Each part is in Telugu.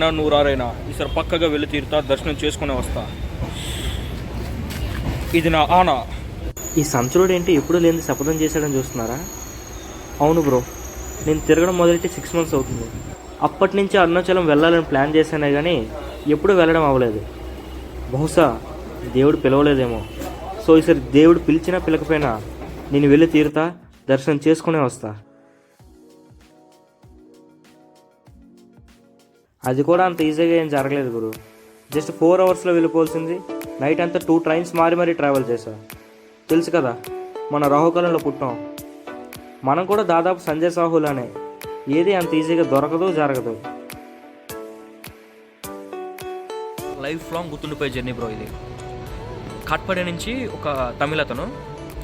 నూరైనా నూరారైనా ఈసారి పక్కగా వెళ్ళి తీరుతా, దర్శనం చేసుకునే వస్తా. ఇది నా ఆనా. ఈ సంచుడు ఏంటి ఎప్పుడు లేని శపథం చేశాడని చూస్తున్నారా? అవును బ్రో, నేను తిరగడం మొదలెట్టి 6 months అవుతుంది. అప్పటి నుంచి అరుణాచలం వెళ్ళాలని ప్లాన్ చేశానే కానీ ఎప్పుడూ వెళ్ళడం అవ్వలేదు. బహుశా దేవుడు పిలవలేదేమో. సో ఈసారి దేవుడు పిలిచినా పిలకపోయినా నేను వెళ్ళి తీరుతా, దర్శనం చేసుకునే వస్తా. అది కూడా అంత ఈజీగా ఏం జరగలేదు గురు. జస్ట్ 4 hours వెళ్ళిపోవాల్సింది నైట్ అంతా 2 trains మారి ట్రావెల్ చేశా. తెలుసు కదా, మన రాహుకాలంలో పుట్టాం. మనం కూడా దాదాపు సంజయ్ సాహులానే. ఏది అంత ఈజీగా దొరకదు, జరగదు. లైఫ్ లాంగ్ గుర్తుండిపోయే జర్నీ బ్రో ఇది. కాట్పాడి నుంచి ఒక తమిళ అతను,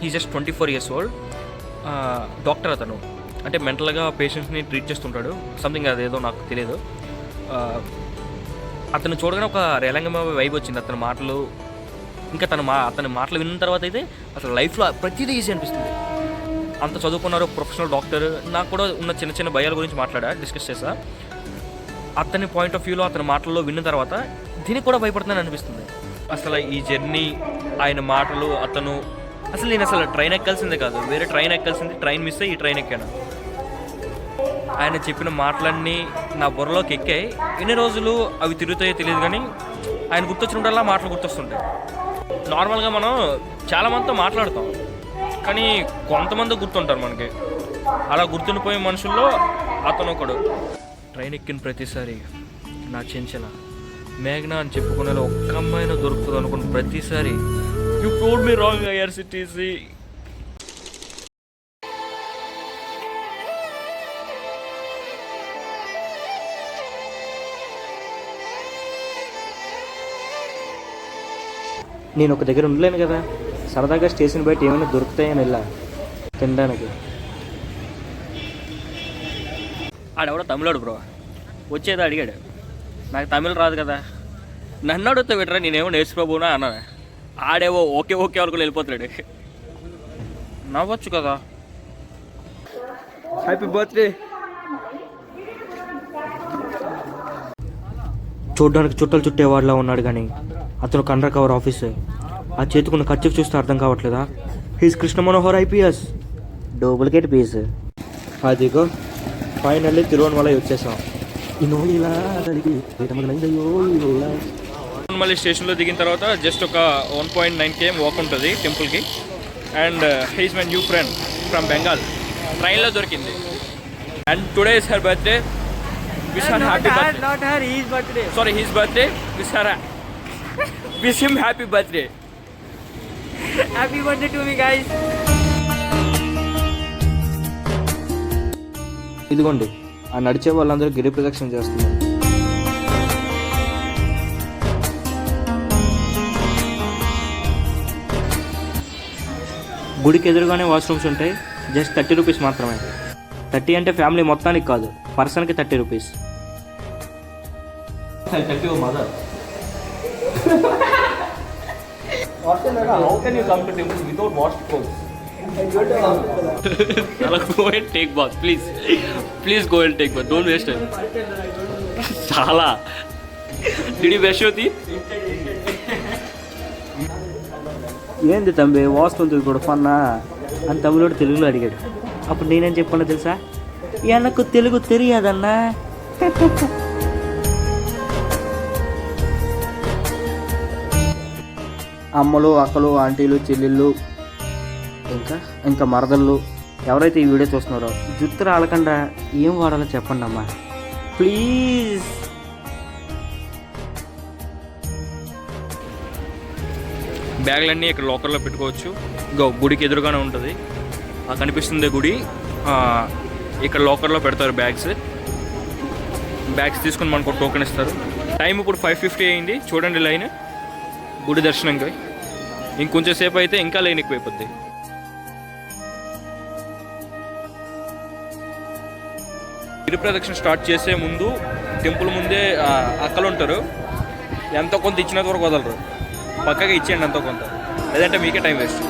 he just 24 years old, doctor అతను. అంటే మెంటల్గా పేషెంట్స్ని ట్రీట్ చేస్తుంటాడు, సంథింగ్ అదేదో నాకు తెలియదు. అతను చూడగానే ఒక రేలంగమ వైబ్ వచ్చింది అతని మాటలు. ఇంకా అతని మాటలు విన్న తర్వాత అయితే అసలు లైఫ్లో ప్రతిదీ ఈజీ అనిపిస్తుంది. అంత చదువుకున్నారు, ప్రొఫెషనల్ డాక్టర్. నాకు కూడా ఉన్న చిన్న చిన్న భయాల గురించి డిస్కస్ చేశా. అతని పాయింట్ ఆఫ్ వ్యూలో అతని మాటల్లో విన్న తర్వాత దీనికి కూడా భయపడుతుందని అనిపిస్తుంది. అసలు ఈ జర్నీ, ఆయన మాటలు, నేను అసలు ట్రైన్ ఎక్కాల్సిందే కాదు, వేరే ట్రైన్ ఎక్కాల్సింది. ట్రైన్ మిస్ అయ్యి ఈ ట్రైన్ ఎక్కాను. ఆయన చెప్పిన మాటలన్నీ నా బుర్రలోకి ఎక్కాయి. ఎన్ని రోజులు అవి తిరుగుతాయో తెలియదు కానీ ఆయన గుర్తొచ్చినప్పుడల్లా మాటలు గుర్తొస్తుంటాయి. నార్మల్గా మనం చాలామందితో మాట్లాడతాం కానీ కొంతమంది గుర్తుంటారు మనకి. అలా గుర్తుండిపోయే మనుషుల్లో అతను ఒకడు. ట్రైన్ ఎక్కిన ప్రతిసారి నా చెంచల మేఘనా అని చెప్పుకునేలా ఒక్క అమ్మాయినా దొరుకుతుంది అనుకున్న ప్రతిసారి you told me wrong IRCTC. నేను ఒక దగ్గర ఉండలేను కదా, సరదాగా స్టేషన్ బయట ఏమైనా దొరుకుతాయని వెళ్ళా తినడానికి. ఆడెవడో తమిళోడు బ్రో, వచ్చేది అడిగాడు. నాకు తమిళ రాదు కదా, నన్ను అడుగుతా పెట్టరా, నేనేమో నేర్చుకోబోనా అన్నా. ఆడేవో ఓకే వరకు వెళ్ళిపోతాడు. నవ్వచ్చు కదా. Happy birthday. చూడ్డానికి చుట్టలు చుట్టేవాడిలా ఉన్నాడు కానీ అతను అండర్ కవర్ ఆఫీసర్. ఆ చేతుకున్న ఖర్చు చూస్తే అర్థం కావట్లేదా? He's Krishna Manohar IPS, duplicate piece. అదిగో ఫైనల్లీ తిరువణమలై వచ్చేసాం. మళ్ళీ స్టేషన్లో దిగిన తర్వాత జస్ట్ ఒక 1.9 km వాక్ ఉంటుంది టెంపుల్కి. And he's my new friend from Bengal. ట్రైన్లో దొరికింది. And today is her birthday. Wish her happy birthday. Not her, his birthday. Sorry, his birthday. Wish him happy birthday. Happy birthday to me guys. ఇదిగోండి, ఆ నడిచే వాళ్ళందరూ గిరి ప్రదక్షిణ చేస్తున్నారు. గుడికి ఎదురుగానే వాష్రూమ్స్ ఉంటాయి. జస్ట్ 30 rupees మాత్రమే. 30 అంటే ఫ్యామిలీ మొత్తానికి కాదు, పర్సన్కి 30 rupees. How can you come to temple without washed clothes? Go and take bath, please. Please go and take bath. Don't waste time. Chala. Did you brush your teeth? ఏంది తంబి వాస్తుంది కూడా ఫన్నా అని తమిళోడు తెలుగులో అడిగాడు. అప్పుడు నేనేం చెప్పానో తెలుసా? ఎనకు తెలుగు తెలియదన్నా. అమ్మలు, అక్కలు, ఆంటీలు, చెల్లెళ్ళు, ఇంకా మరదళ్ళు ఎవరైతే ఈ వీడియో చూస్తున్నారో జుట్టు రాలకుండా ఏం వాడాలో చెప్పండి అమ్మా ప్లీజ్. బ్యాగ్లన్నీ ఇక్కడ లోకర్లో పెట్టుకోవచ్చు. గుడికి ఎదురుగానే ఉంటుంది, కనిపిస్తుంది గుడి. ఇక్కడ లోకర్లో పెడతారు బ్యాగ్స్ తీసుకుని మనకు టోకెన్ ఇస్తారు. టైం ఇప్పుడు 5:50 అయింది. చూడండి లైన్ గుడి దర్శనంకి. ఇంకొంచెం సేపు అయితే ఇంకా లైన్ ఎక్కువైపోద్ది. గిరి ప్రదక్షిణ స్టార్ట్ చేసే ముందు టెంపుల్ ముందే అక్కలు ఉంటారు. ఎంతో కొంత ఇచ్చినంత వరకు వదలరు, పక్కగా ఇచ్చేయండి ఎంతో కొంత, లేదంటే మీకే time waste.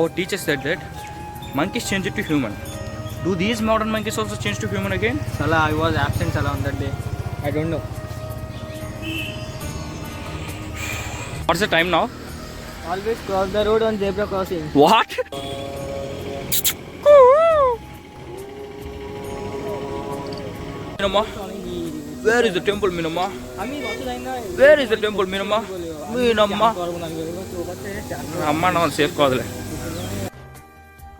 our teacher said that monkeys change it to human. Do these modern monkeys also change to human again? Salah, I was absent Salah on that day. I don't know. What's the time now? Always cross the road on zebra crossing. What? Minamma, where is the temple, Minamma? Where is the temple, Minamma? Minamma. అమ్మ నా సేఫ్ కాదులే.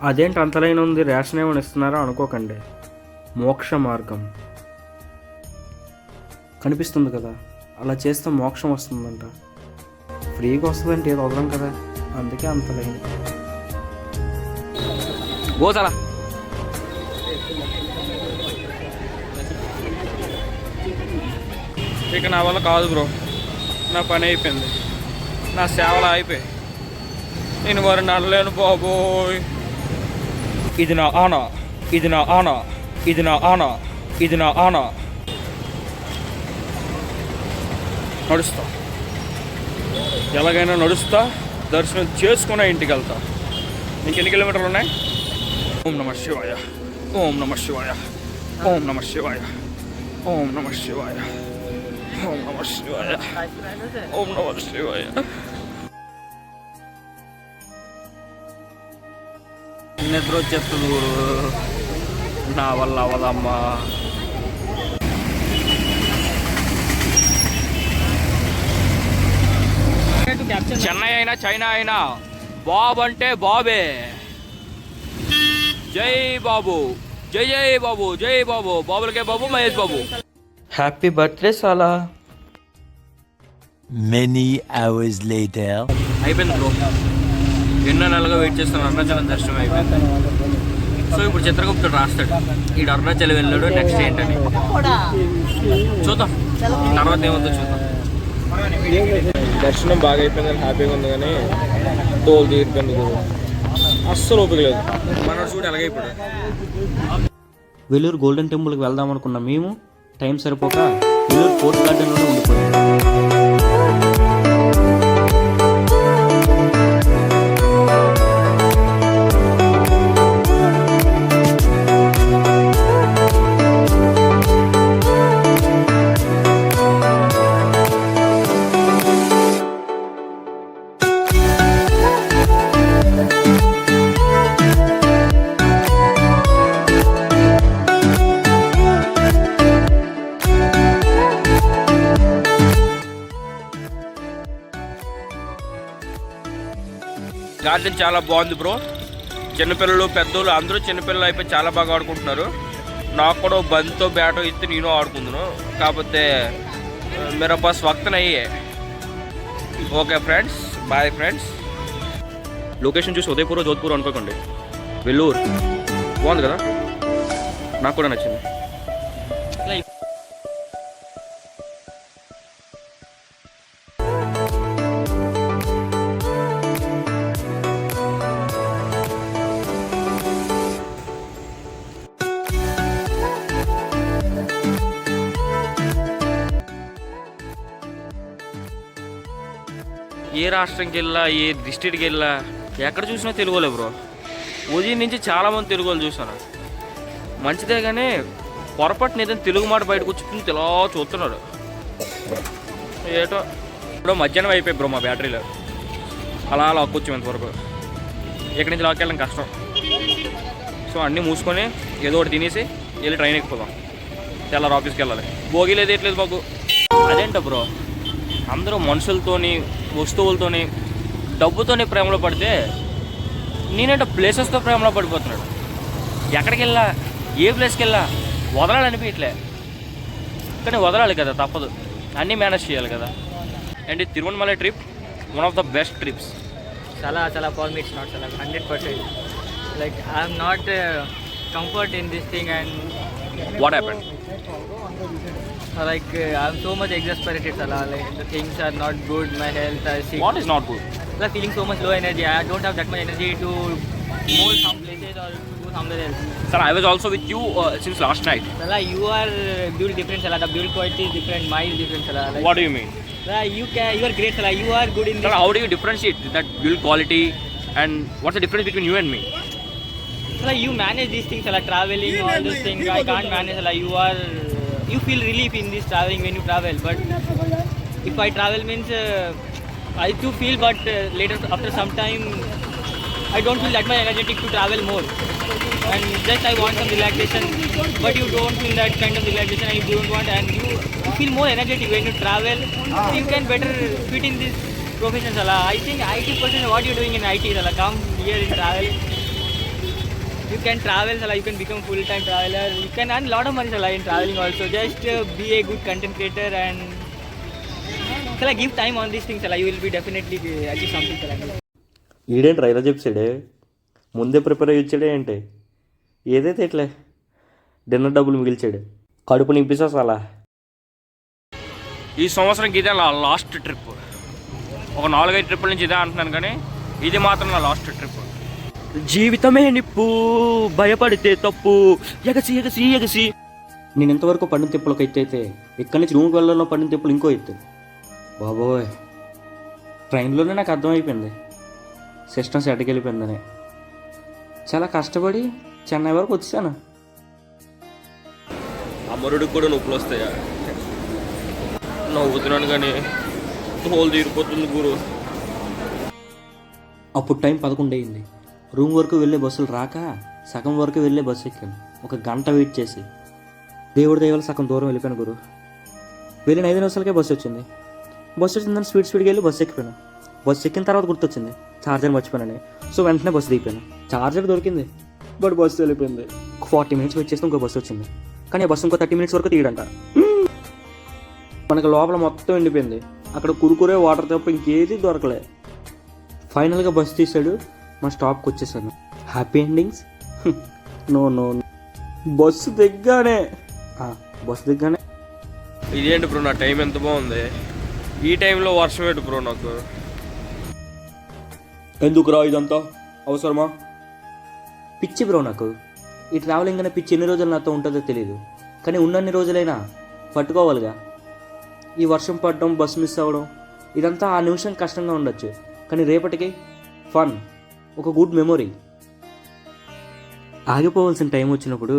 అదేంటి అంతలైన ఉంది, రేషన్ ఏమైనా ఇస్తున్నారో అనుకోకండి. మోక్ష మార్గం కనిపిస్తుంది కదా, అలా చేస్తే మోక్షం వస్తుందంట. ఫ్రీగా వస్తుందంటే ఏదో వదలం కదా, అందుకే అంతలైన. గోసాలా ఇక నా వల్ల కాదు బ్రో, నా పని అయిపోయింది, నా సేవలు అయిపోయి, నేను వారు నడలేను బాబోయ్. ఇది నా ఆనా, ఇది నా ఆనా, ఇది నా ఆనా, ఇది నా ఆనా. నడుస్తా, ఎలాగైనా నడుస్తా, దర్శనం చేసుకునే ఇంటికి వెళ్తా. ఇంకెన్ని కిలోమీటర్లు ఉన్నాయి? ఓం నమ శివాయ, ఓం నమ శివాయ, ఓం నమ శివాయ, ఓం నమ శివాయ, ఓం నమ శివాయ, ఓం నమ శివాయ. నిద్ర వచ్చేస్తుంది గురు, నా వల్ల అవదమ్మా. చెన్నై అయినా చైనా అయినా బాబు అంటే బాబే. జై బాబు, జై జై బాబు, జై బాబు, బాబులకే బాబు, మహేష్ బాబు. హ్యాపీ బర్త్డే సాలా. Many hours later. అయిపోయింది బ్రో, ఎన్నో నెలలుగా వెయిట్ చేస్తాను, అరుణాచలం దర్శనం అయిపోయింది. సో ఇప్పుడు చిత్రగుప్తుడు రాస్తాడు ఈ అరుణాచలం వెళ్ళాడు, నెక్స్ట్ ఏంటని చూద్దాం, తర్వాత ఏమవుతుందో చూద్దాం. దర్శనం బాగా అయిపోయిందని హ్యాపీగా ఉంది, కానీ తోలు తీరిపోయింది గురు, అస్సలు ఓపిక లేదు. మన చూడు ఎలాగే ఇప్పుడు. వెల్లూరు గోల్డెన్ టెంపుల్కి వెళ్దాం అనుకున్న మేము టైం సరిపోక వెల్లూరు కోర్ట్ గార్డెన్లోనే ఉండిపోయాం. గార్డెన్ చాలా బాగుంది బ్రో, చిన్నపిల్లలు పెద్దోళ్ళు అందరూ చిన్నపిల్లలు అయిపోయి చాలా బాగా ఆడుకుంటున్నారు. నాకు కూడా బంతితో బ్యాటో ఇస్తే నేను ఆడుకుంటున్నాను, కాకపోతే मेरा पास वक्त नहीं है. Okay friends, bye friends. Location చూసి ఉదయపూర్ జోధ్పూర్ అనుకోకండి, వెల్లూరు బాగుంది కదా, నాకు కూడా నచ్చింది. ఏ రాష్ట్రంకి వెళ్ళా, ఏ డిస్ట్రిక్ట్కి వెళ్ళా, ఎక్కడ చూసినా తెలుగులే బ్రో. ఉదయం నుంచి చాలామంది తెలుగు వాళ్ళు చూసాను, మంచిదే, కానీ పొరపాటున ఏదైనా తెలుగు మాట బయటకు వచ్చి ఇలా చూస్తున్నారు. ఏటో ఇప్పుడు మధ్యాహ్నం అయిపోయి బ్రో మా బ్యాటరీలో, అలా లాక్కొచ్చాం ఇంతవరకు. ఇక్కడి నుంచి లాక్కెళ్ళడం కష్టం. సో అన్నీ మూసుకొని ఏదో ఒకటి తినేసి వెళ్ళి ట్రైన్ ఎక్కిపోదాం, తెల్లారి ఆఫీస్కి వెళ్ళాలి. భోగి లేదు ఎట్లేదు మాకు. అదేంట బ్రో, అందరూ మనుషులతోని, వస్తువులతోని, డబ్బుతోని ప్రేమలో పడితే నేనంటే ప్లేసెస్తో ప్రేమలో పడిపోతున్నాడు. ఎక్కడికి వెళ్ళా, ఏ ప్లేస్కి వెళ్ళా వదలాలనిపించట్లే, కానీ వదలాలి కదా, తప్పదు, అన్నీ మేనేజ్ చేయాలి కదా. And Tiruvannamalai trip one of the best trips. Salah, for me it's not Salah, 100%. Like I am not comfort in this thing, and what happened? like I am so much exasperated Salah. Like the things are not good, my health, I see. What is not good? I'm feeling so much low energy. I don't have that much energy to move some places or to go somewhere else. Sir, I was also with you since last night. Salah, you are built different Salah. The build quality is different, mine is different Salah. Like, What do you mean? Salah, you are great Salah. You are good in Sir, this. how do you differentiate that build quality and what's the difference between you and me? Like you manage these things, like traveling, all those things. I can't manage. Like you feel relief in this traveling when you travel. But if I travel means I too feel, but later after some time I don't feel that much energetic to travel more. And just I want some relaxation, but you don't feel that kind of relaxation, and you don't want, and you feel more energetic when you travel. You can better fit in this profession. I think IT person, what you doing in IT? Come here in travel. You can travel, you can become full-time traveler. You can earn a lot of money in traveling also. Just be a good content creator and give time on these things. You will be definitely achieve something. ఈడేంటి రైలా చెప్పాడే, ముందే ప్రిపేర్ అయ్యి వచ్చాడే ఏంటి? ఏదైతే ఇట్లే డిన్నర్ డబ్బులు మిగిల్చాడు, కడుపు నింపిసా అలా. ఈ సంవత్సరం ఇదే నా లాస్ట్ ట్రిప్. ఒక 4-5 ట్రిప్పుల నుంచి ఇదే అంటున్నాను, కానీ ఇది మాత్రం నా లాస్ట్ ట్రిప్. జీవితమే నిప్పు, భయపడితే తప్పు, ఎగసి ఎగసి ఎగసి. నేను ఇంతవరకు పడిన తిప్పులు ఒక ఎత్తు అయితే, ఇక్కడి నుంచి రూమ్కి వెళ్ళడంలో పడిన తిప్పులు ఇంకో ఎత్తు. బాబోయ్, ట్రైన్లోనే నాకు అర్థమైపోయింది సిస్టమ్ సెట్కి వెళ్ళిపోయిందని. చాలా కష్టపడి చెన్నై వరకు వచ్చాను. అమరుడికి కూడా నొప్పులు వస్తాయా? నవ్వుతున్నాను కానీ తోలు తీరిపోతుంది గురు. అప్పుడు టైం 11 అయింది. రూమ్ వరకు వెళ్ళే బస్సులు రాక సగం వరకు వెళ్ళే బస్సు ఎక్కాను. 1 గంట వెయిట్ చేసి దేవుడి దయవల్ల సగం దూరం వెళ్ళిపోయాను గురు. వెళ్ళిన 5 నిమిషాలకే బస్సు వచ్చింది. బస్సు వచ్చిందని స్పీడ్గా వెళ్ళి బస్సు ఎక్కిపోయాను. బస్సు ఎక్కిన తర్వాత గుర్తొచ్చింది ఛార్జర్ మర్చిపోయానని. సో వెంటనే బస్సు దిగిపోయాను. ఛార్జర్ దొరికింది, బట్ బస్సు వెళ్ళిపోయింది. 40 మినిట్స్ వెయిట్ చేస్తే ఇంకో బస్సు వచ్చింది, కానీ ఆ బస్సు ఇంకో 30 మినిట్స్ వరకు తీయడంట. మనకు లోపల మొత్తం ఎండిపోయింది. అక్కడ కురుకురే వాటర్ తప్ప ఇంకేది దొరకలే. ఫైనల్గా బస్సు తీసాడు, మా స్టాప్కి వచ్చేసాను. Happy endings? No no. Bus దిగ్గానే ఇదేంటి బ్రో, నా టైం ఎంత బాగుంది, ఈ టైంలో వర్షం ఏంటి బ్రో? నాకు ఎందుకురా ఇదంతా అవసరమా? పిచ్చి బ్రో నాకు. ఈ ట్రావెలింగ్ అనే పిచ్చి ఎన్ని రోజులు నాతో ఉంటుందో తెలియదు, కానీ ఉన్నన్ని రోజులైనా పట్టుకోవాలిగా. ఈ వర్షం పడడం, బస్సు మిస్ అవ్వడం, ఇదంతా ఆ నిమిషం కష్టంగా ఉండొచ్చు, కానీ రేపటికి ఫన్, ఒక గుడ్ మెమొరీ. ఆగిపోవాల్సిన టైం వచ్చినప్పుడు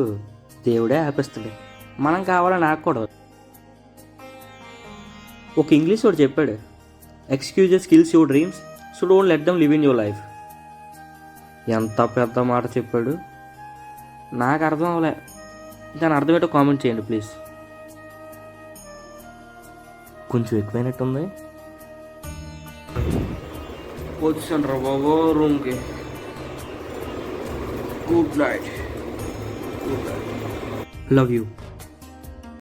దేవుడే ఆపేస్తాడు. మనం కావాలని ఆగకూడదు. ఒక ఇంగ్లీష్ వాడు చెప్పాడు, excuses kills your dreams, so don't let them live in your life. ఎంత పెద్ద మాట చెప్పాడు, నాకు అర్థం అవ్వలే. దాని అర్థం ఏంటో కామెంట్ చేయండి ప్లీజ్. కొంచెం ఎక్కువైనట్టుంది. వచ్చాను రా బాబు రూమ్కి. Good night. Love you.